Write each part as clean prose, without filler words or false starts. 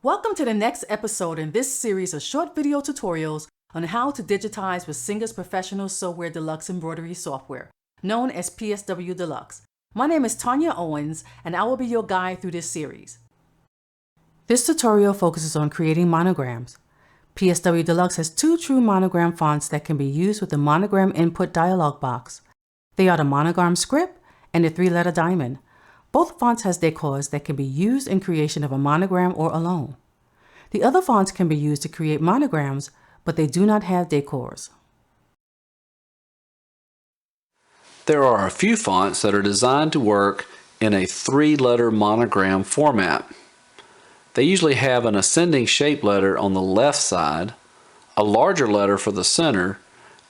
Welcome to the next episode in this series of short video tutorials on how to digitize with Singer's Professional Sew-Ware Deluxe embroidery software, known as PSW Deluxe. My name is Tanya Owens, and I will be your guide through this series. This tutorial focuses on creating monograms. PSW Deluxe has two true monogram fonts that can be used with the Monogram input dialog box. They are the Monogram script and the 3-letter diamond. Both fonts has decors that can be used in creation of a monogram or alone. The other fonts can be used to create monograms, but they do not have decors. There are a few fonts that are designed to work in a 3-letter monogram format. They usually have an ascending shape letter on the left side, a larger letter for the center,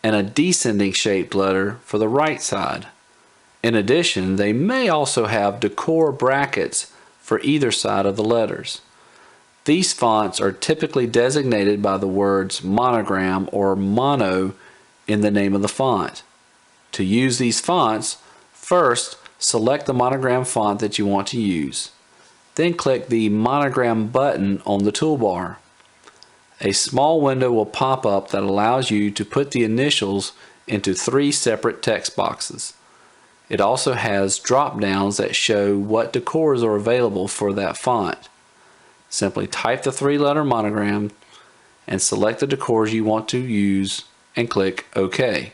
and a descending shaped letter for the right side. In addition, they may also have decor brackets for either side of the letters. These fonts are typically designated by the words monogram or mono in the name of the font. To use these fonts, first select the monogram font that you want to use. Then click the Monogram button on the toolbar. A small window will pop up that allows you to put the initials into 3 separate text boxes. It also has drop-downs that show what decors are available for that font. Simply type the 3-letter monogram and select the decors you want to use and click OK.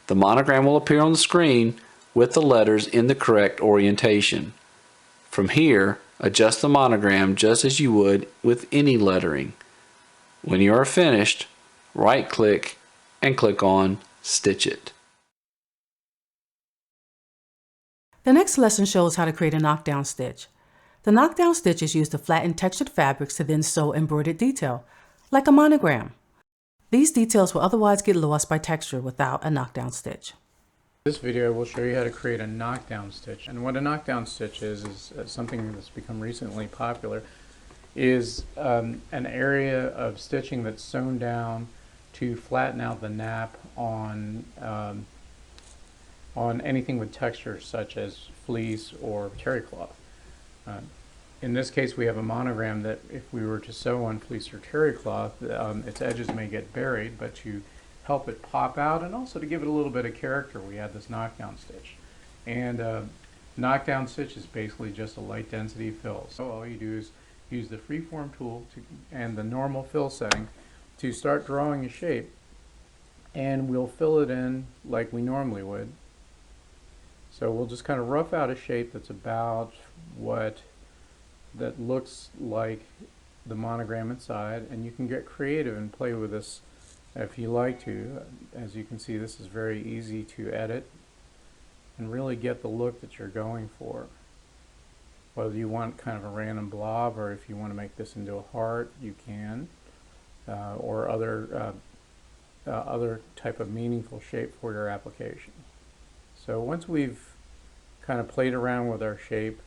The monogram will appear on the screen with the letters in the correct orientation. From here, adjust the monogram just as you would with any lettering. When you are finished, right-click and click on Stitch It. The next lesson shows how to create a knockdown stitch. The knockdown stitch is used to flatten textured fabrics to then sew embroidered detail, like a monogram. These details will otherwise get lost by texture without a knockdown stitch. This video will show you how to create a knockdown stitch. And what a knockdown stitch is something that's become recently popular, is an area of stitching that's sewn down to flatten out the nap on anything with texture such as fleece or terry cloth. In this case, we have a monogram that if we were to sew on fleece or terry cloth, its edges may get buried, but to help it pop out and also to give it a little bit of character, we add this knockdown stitch. And knockdown stitch is basically just a light density fill. So all you do is use the freeform tool and the normal fill setting to start drawing a shape, and we'll fill it in like we normally would. So we'll just kind of rough out a shape that's about that looks like the monogram inside, and you can get creative and play with this if you like to. As you can see, this is very easy to edit and really get the look that you're going for. Whether you want kind of a random blob, or if you want to make this into a heart, you can, or other type of meaningful shape for your application. So once we've kind of played around with our shape,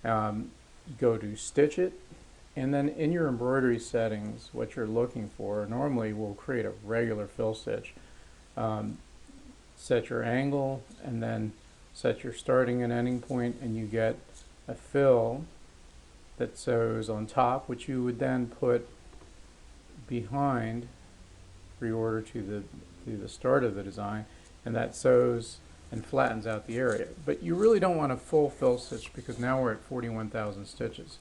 go to Stitch It, and then in your embroidery settings, what you're looking for, normally we'll create a regular fill stitch. Set your angle, and then set your starting and ending point, and you get a fill that sews on top, which you would then put behind reorder to the start of the design, and that sews and flattens out the area. But you really don't want a full fill stitch, because now we're at 41,000 stitches.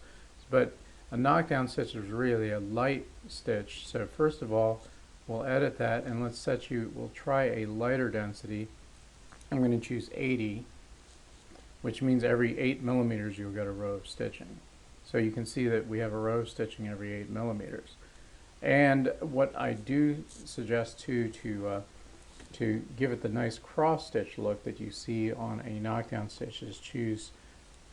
But a knockdown stitch is really a light stitch. So first of all, we'll edit that, and we'll try a lighter density. I'm going to choose 80, which means every 8 millimeters you'll get a row of stitching. So you can see that we have a row of stitching every 8 millimeters. And what I do suggest too, to give it the nice cross stitch look that you see on a knockdown stitch, is choose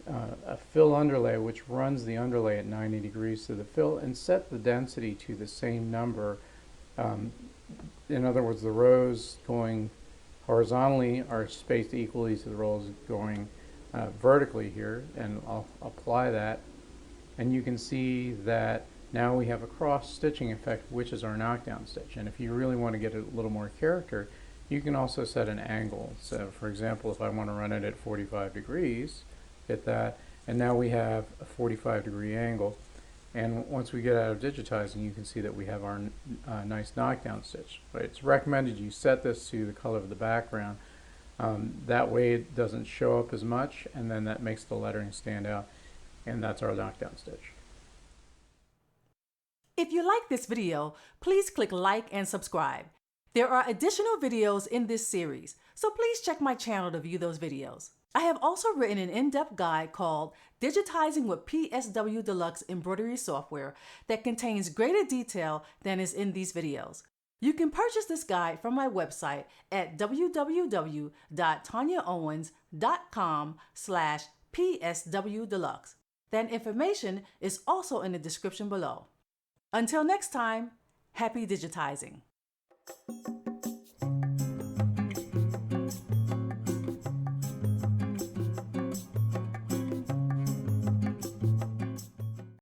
a fill underlay which runs the underlay at 90 degrees to the fill, and set the density to the same number. In other words, the rows going horizontally are spaced equally to the rows going vertically here, and I'll apply that, and you can see that now we have a cross stitching effect, which is our knockdown stitch. And if you really want to get a little more character, you can also set an angle. So for example, if I want to run it at 45 degrees, hit that, and now we have a 45-degree angle. And once we get out of digitizing, you can see that we have our nice knockdown stitch. But it's recommended you set this to the color of the background. That way it doesn't show up as much, and then that makes the lettering stand out. And that's our knockdown stitch. If you like this video, please click like and subscribe. There are additional videos in this series, so please check my channel to view those videos. I have also written an in-depth guide called Digitizing with PSW Deluxe Embroidery Software that contains greater detail than is in these videos. You can purchase this guide from my website at www.tanyaowens.com/PSW That information is also in the description below. Until next time, happy digitizing.